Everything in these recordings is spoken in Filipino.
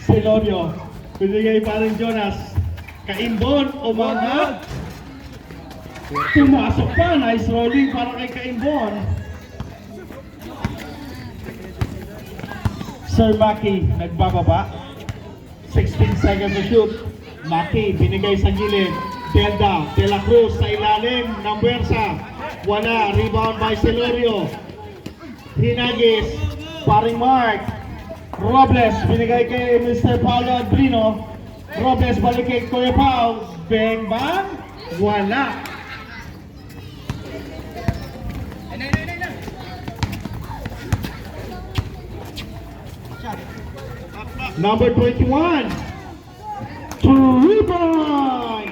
Celorio. Binigay pa rin Jonas. Kaimbon, umangat. Pumasok pa, nice rolling para kay Kaimbon. Sir Maki, nagbababa. 16 seconds to shoot. Maki, binigay sa gilid. Delda, De La Cruz sa ilalim ng Buwersa. Wala, rebound by Celorio. Hinagis, paring Mark. Robles, binigay kay Mr. Paulo Adrino. Robles, balik kay Kuya Pao. Bang bang, wala. Number 21, 2 rebounds.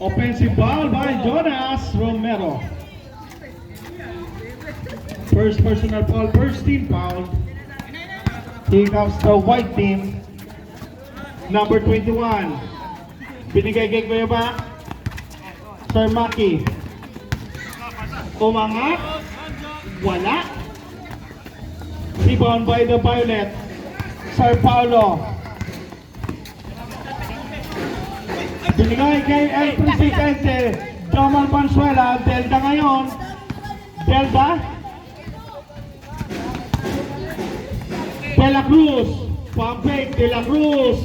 Offensive foul by Jonas Romero. First personal foul, first team foul. Here comes the white team. Number 21. Binigay kay Kuya ba? Sir Maki. Umangat. Wala. Rebound by the Violet. Sir Paulo. Binigay kay El Presidente. Jamal Pansuela. Delta ngayon. Delta. De La Cruz. Pump fake. De La Cruz.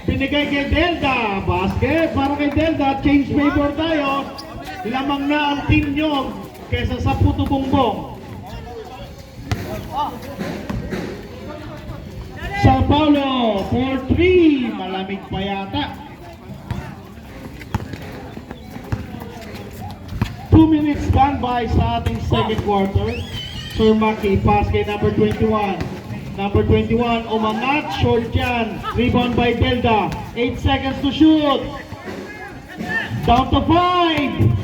Binigay kay Delta. Basket para kay Delta. Change favor tayo. Lamang na ang team nyo kesa sa puto bongbong. Sao Paulo for 3. Malamig pa yata. 2 minutes gone by sa ating second quarter. Sir Maki, pass kay number 21. Number 21, umangat, short yan. Rebound by Delta. 8 seconds to shoot. Down to 5.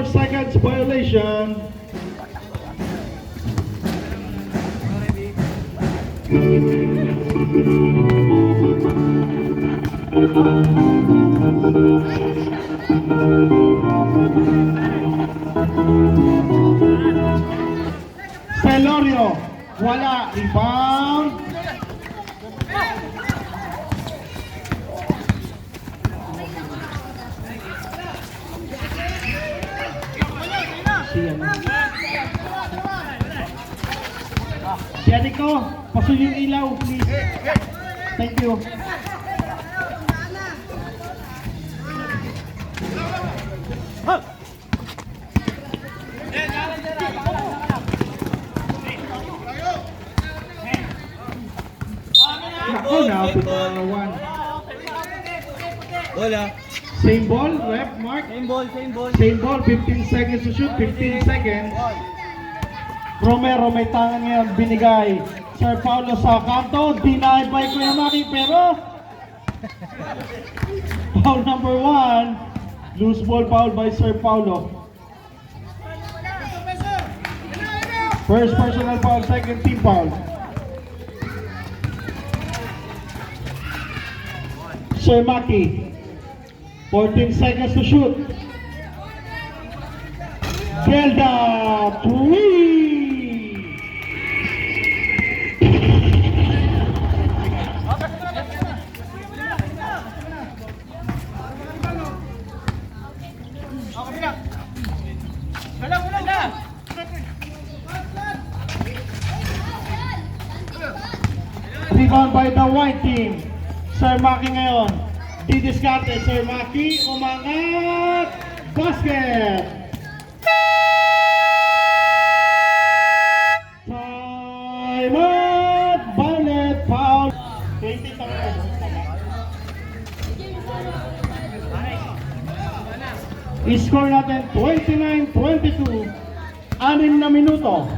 Seconds violation. Celorio, wala, rebound. Jericho, pasul yung ilaw, please. Thank you. Ako na, pinalawan. Wala. Same ball, ref, Mark. Same ball, same ball. Same ball, 15 seconds to shoot, 15 seconds. Romero may tangan niya binigay. Sir Paulo sa kanto, denied by Kuya Maki, pero foul number 1. Loose ball foul by Sir Paulo. First personal foul, second team foul. Sir Maki, 14 seconds to shoot. Delta 3. Rebound by the white team. Sir Maki ngayon. Didiskarte Sir Maki. Umangat. Basket. Time out. Violet foul. 20 seconds. I-score natin 29-22. 6 na minuto.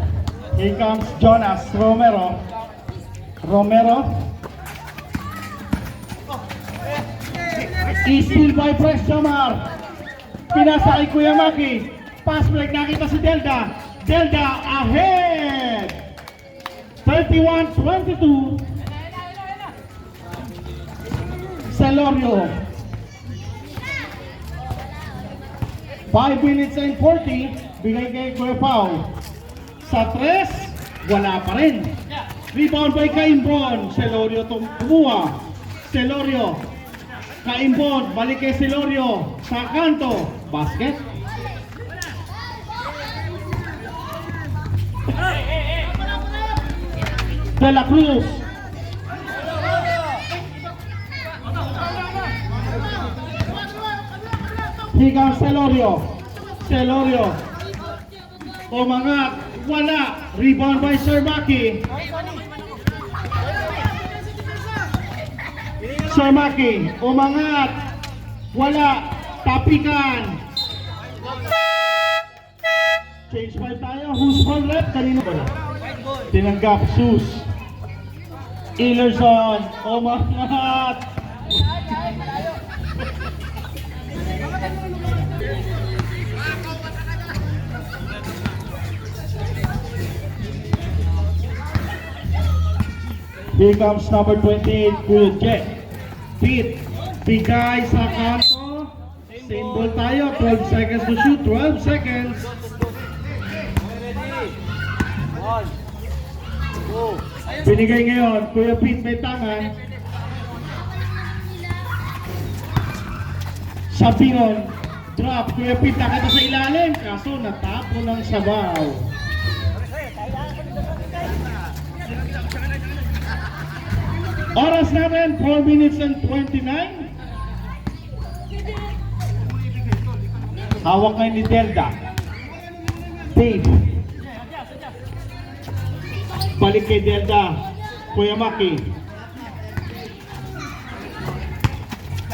Here comes Jonas Romero. I-steal by Pres Jamar. Pinasa kay Kuya Maki. Pass break, nakita si Delda. Delda ahead! 31-22. Celorio. 5 minutes and 40. Bigay kay Kuya Pao. Sa 3, wala pa rin. Rebound by Caimbon. Celorio kumuha. Celorio. Caimbon. Balik kay Celorio. Sa kanto. Basket. De La Cruz. Higang Celorio. Celorio. Umangat. Wala. Rebound by Sir Maki. Sir Maki. Umangat. Wala. Tapikan. Change 5 tayo. Who's for rep? Kanino ba na? Tinanggap. Sus. Ilerson. Umangat. Here comes number 28, Kuya Jet. Pete, bigay sa kanto. Symbol tayo, 12 seconds to shoot, 12 seconds. Binigay ngayon, Kuya Pete may tangan. Sabingon, drop, Kuya Pete nakita sa ilalim, kaso natapo ng sabaw. Oras namin, 4 minutes and 29. Hawak ngayon ni Delda. Dave. Balik kay Delda. Kuya Maki.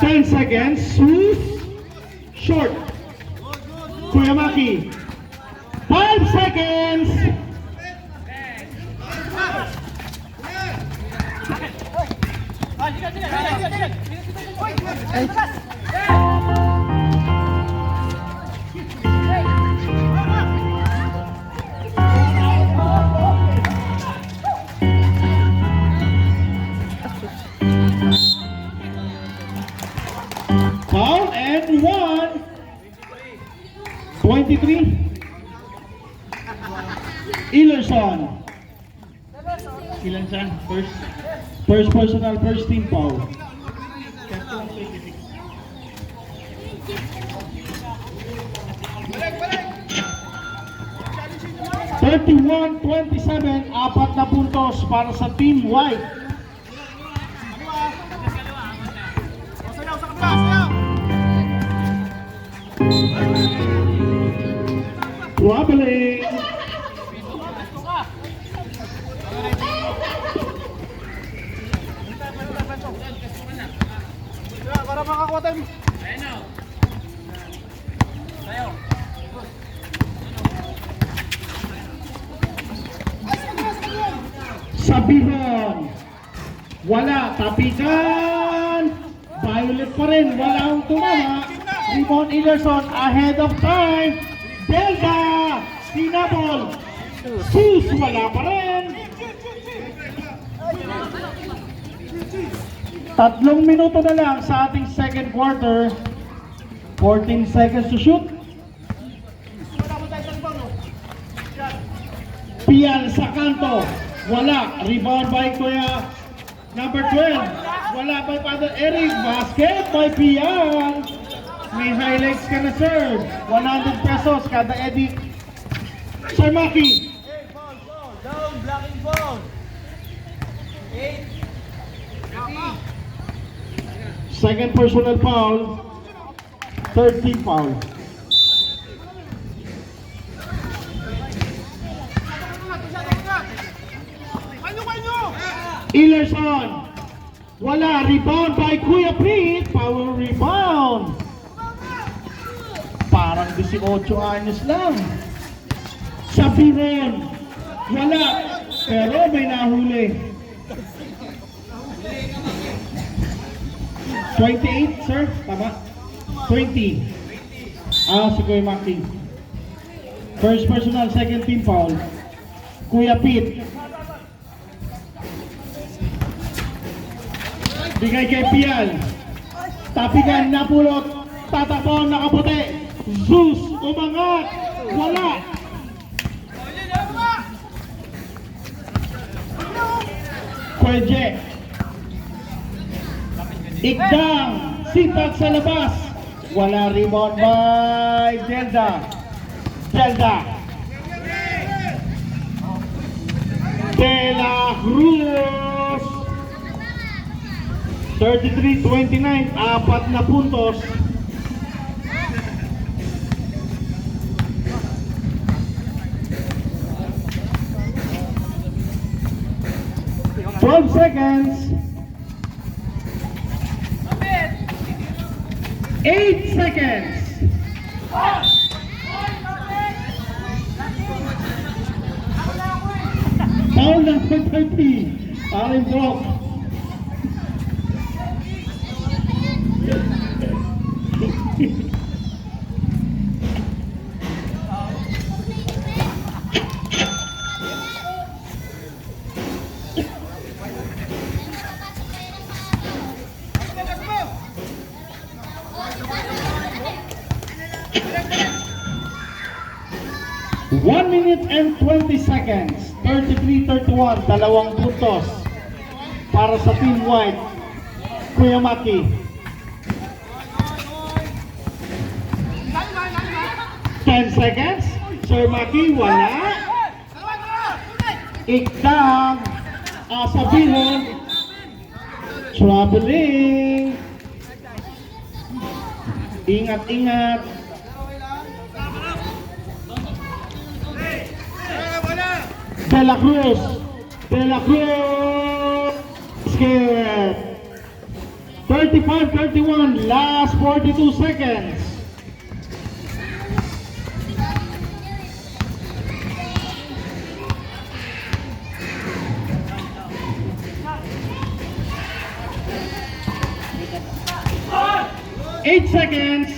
10 seconds. Sus. Short. Kuya Maki. 5 seconds. Foul and 1. 23. Ilerson. Ilan siya? First personal, first team foul. 31-27, 4 na puntos para sa Team White. Wobbling. Para makakuha tayo. Sabihon. Wala. Tapikan. Violet pa rin. Wala ang tumama. Rebound Ilerson ahead of time. Delta. Sinabol. Sus. Wala pa rin. 3 minuto na lang sa ating second quarter. 14 seconds to shoot. Pial sa kanto. Wala. Rebound by Kuya number 12. Wala by Father Eric. Basket by Pial. May highlights ka na, sir. 100 pesos kada edit. Sir Maki. Down, blocking ball. 8. Second personal foul. Third team foul. Ilerson. Wala. Rebound by Kuya Pete. Power rebound. Parang 18 anyos lang. Sabiron. Wala. Pero may nahuli. 28, sir? Tama? 20. Si Kuya Maki. First personal, second team foul. Kuya Pete. Bigay kay Pial. Tapikan, napulot. Tatakon, nakaputi. Zeus, umangat. Wala. Kuya Ikdang, sipag sa labas. Wala, rebound by Delda. De La Cruz. 33-29, 4 na puntos. Twelve seconds. 8 seconds. Foul number 13. Aling block. One minute and 20 seconds. 33-31, dalawang puntos para sa Team White. Kuya Maki. 10 seconds. Sir Maki, wala. Ikdang, Asabihon, traveling. Ingat-ingat. De La Cruz. Skip. 35-31, last 42 seconds. Eight seconds.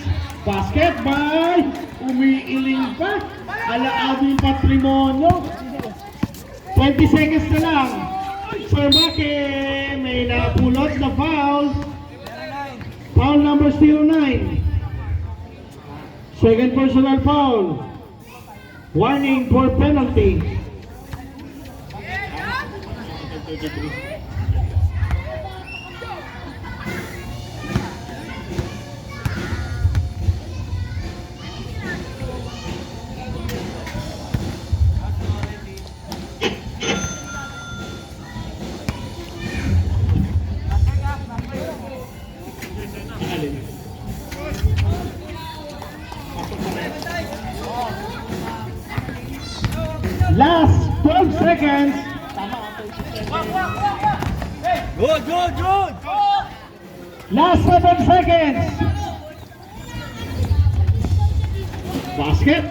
Basket by umiiling pa. Alaabing patrimonyo. 20 seconds na lang. Sir Maki, may napulot na foul. Foul number 09. Second personal foul. Warning for penalty. Last 12 seconds. Good. Last 7 seconds. Basket.